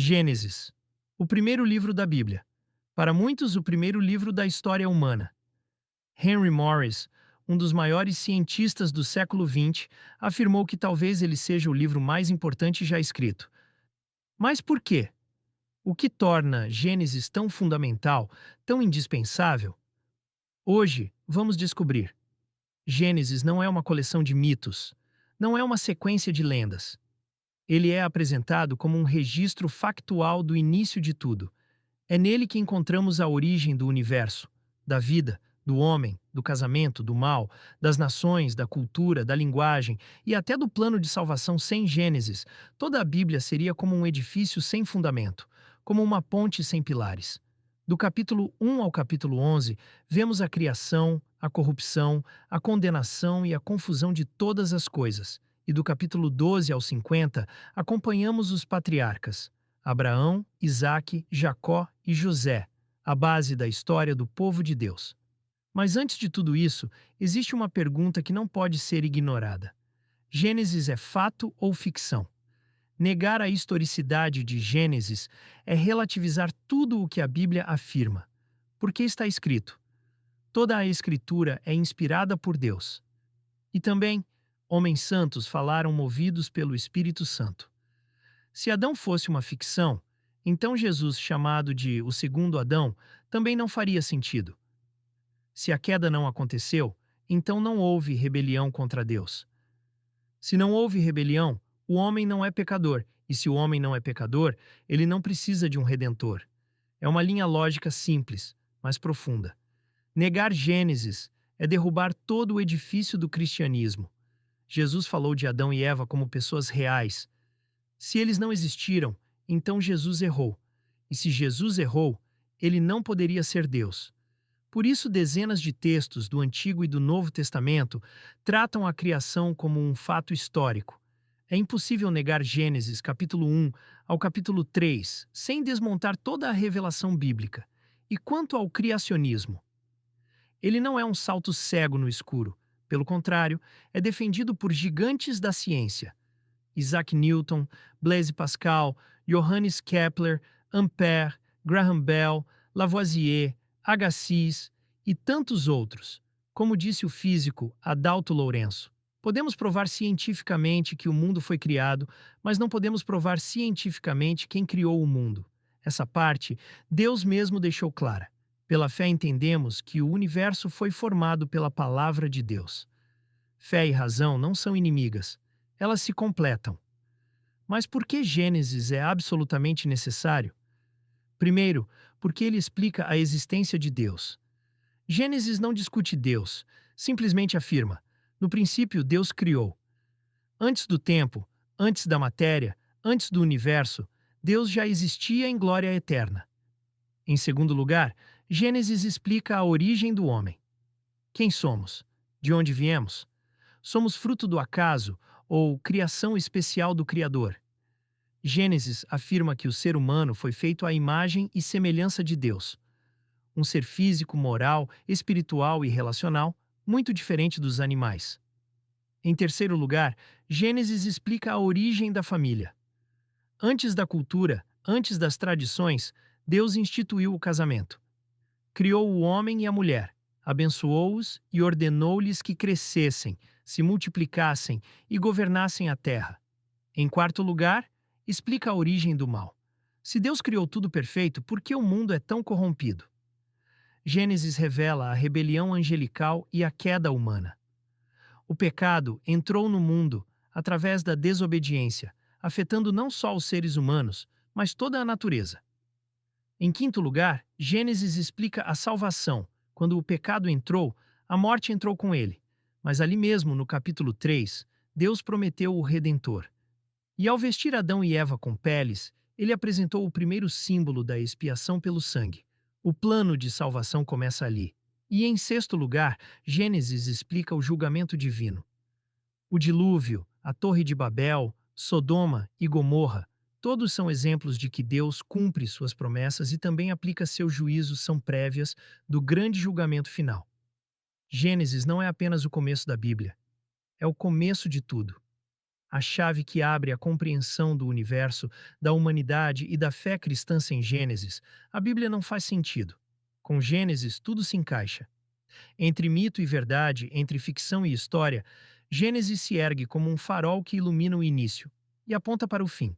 Gênesis, o primeiro livro da Bíblia. Para muitos, o primeiro livro da história humana. Henry Morris, um dos maiores cientistas do século XX, afirmou que talvez ele seja o livro mais importante já escrito. Mas por quê? O que torna Gênesis tão fundamental, tão indispensável? Hoje, vamos descobrir. Gênesis não é uma coleção de mitos, não é uma sequência de lendas. Ele é apresentado como um registro factual do início de tudo. É nele que encontramos a origem do universo, da vida, do homem, do casamento, do mal, das nações, da cultura, da linguagem e até do plano de salvação. Sem Gênesis, toda a Bíblia seria como um edifício sem fundamento, como uma ponte sem pilares. Do capítulo 1 ao capítulo 11, vemos a criação, a corrupção, a condenação e a confusão de todas as coisas. E do capítulo 12 ao 50, acompanhamos os patriarcas, Abraão, Isaque, Jacó e José, a base da história do povo de Deus. Mas antes de tudo isso, existe uma pergunta que não pode ser ignorada. Gênesis é fato ou ficção? Negar a historicidade de Gênesis é relativizar tudo o que a Bíblia afirma. Porque está escrito: toda a Escritura é inspirada por Deus. E também, homens santos falaram movidos pelo Espírito Santo. Se Adão fosse uma ficção, então Jesus, chamado de o segundo Adão, também não faria sentido. Se a queda não aconteceu, então não houve rebelião contra Deus. Se não houve rebelião, o homem não é pecador, e se o homem não é pecador, ele não precisa de um redentor. É uma linha lógica simples, mas profunda. Negar Gênesis é derrubar todo o edifício do cristianismo. Jesus falou de Adão e Eva como pessoas reais. Se eles não existiram, então Jesus errou. E se Jesus errou, ele não poderia ser Deus. Por isso, dezenas de textos do Antigo e do Novo Testamento tratam a criação como um fato histórico. É impossível negar Gênesis capítulo 1 ao capítulo 3 sem desmontar toda a revelação bíblica. E quanto ao criacionismo? Ele não é um salto cego no escuro. Pelo contrário, é defendido por gigantes da ciência. Isaac Newton, Blaise Pascal, Johannes Kepler, Ampère, Graham Bell, Lavoisier, Agassiz e tantos outros. Como disse o físico Adalto Lourenço, podemos provar cientificamente que o mundo foi criado, mas não podemos provar cientificamente quem criou o mundo. Essa parte, Deus mesmo deixou clara. Pela fé entendemos que o universo foi formado pela palavra de Deus. Fé e razão não são inimigas, elas se completam. Mas por que Gênesis é absolutamente necessário? Primeiro, porque ele explica a existência de Deus. Gênesis não discute Deus, simplesmente afirma: no princípio Deus criou. Antes do tempo, antes da matéria, antes do universo, Deus já existia em glória eterna. Em segundo lugar, Gênesis explica a origem do homem. Quem somos? De onde viemos? Somos fruto do acaso ou criação especial do Criador? Gênesis afirma que o ser humano foi feito à imagem e semelhança de Deus. Um ser físico, moral, espiritual e relacional, muito diferente dos animais. Em terceiro lugar, Gênesis explica a origem da família. Antes da cultura, antes das tradições, Deus instituiu o casamento. Criou o homem e a mulher, abençoou-os e ordenou-lhes que crescessem, se multiplicassem e governassem a terra. Em quarto lugar, explica a origem do mal. Se Deus criou tudo perfeito, por que o mundo é tão corrompido? Gênesis revela a rebelião angelical e a queda humana. O pecado entrou no mundo através da desobediência, afetando não só os seres humanos, mas toda a natureza. Em quinto lugar, Gênesis explica a salvação. Quando o pecado entrou, a morte entrou com ele. Mas ali mesmo, no capítulo 3, Deus prometeu o Redentor. E ao vestir Adão e Eva com peles, ele apresentou o primeiro símbolo da expiação pelo sangue. O plano de salvação começa ali. E em sexto lugar, Gênesis explica o julgamento divino. O dilúvio, a Torre de Babel, Sodoma e Gomorra, todos são exemplos de que Deus cumpre suas promessas e também aplica seus juízos são prévias do grande julgamento final. Gênesis não é apenas o começo da Bíblia, é o começo de tudo. a chave que abre a compreensão do universo, da humanidade e da fé cristã sem Gênesis, a Bíblia não faz sentido. Com Gênesis, tudo se encaixa. Entre mito e verdade, entre ficção e história, Gênesis se ergue como um farol que ilumina o início e aponta para o fim.